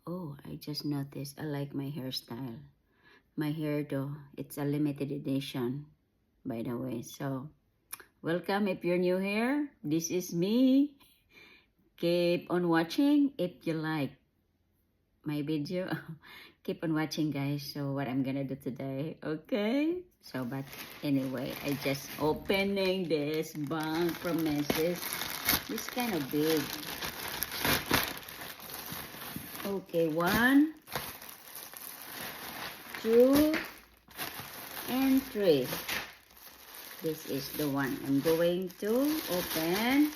Oh, I just noticed. I like my hairstyle. My hair though, it's a limited edition, by the way. So, welcome if you're new here. This is me. Keep on watching if you like my video. Keep on watching, guys. So, what I'm gonna do today, okay? So, but anyway, I just opening this bank promises. This kind of big. Okay, 1, 2, and 3. This is the one I'm going to open.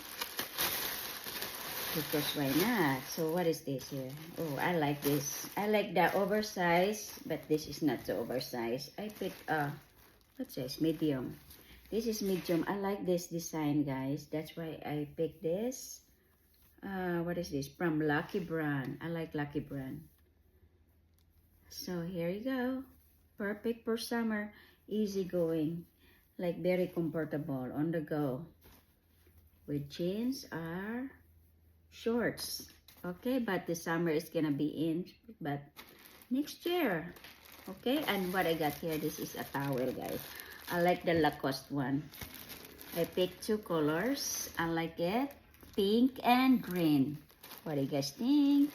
Because why not? So what is this here? Oh, I like this. I like the oversized, but this is not so oversized. I picked what says medium. This is medium. I like this design, guys. That's why I picked this. What is this? From Lucky Brand. I like Lucky Brand. So here you go. Perfect for summer. Easy going. Like very comfortable on the go. With jeans or shorts. Okay, but the summer is gonna be in. But next year. Okay, and what I got here, this is a towel, guys. I like the Lacoste one. I picked 2 colors. I like it. Pink and green. What do you guys think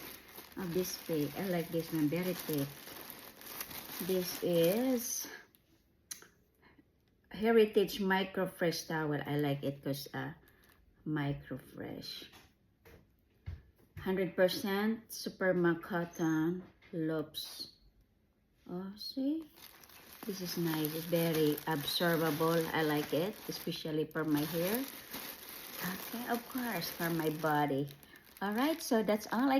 of this pink? I like this one, very thick. This is Heritage Micro Fresh Towel. I like it because micro fresh. 100% Superma cotton loops. Oh, see? This is nice. It's very absorbable. I like it, especially for my hair. Okay, of course, for my body. Alright, so that's all I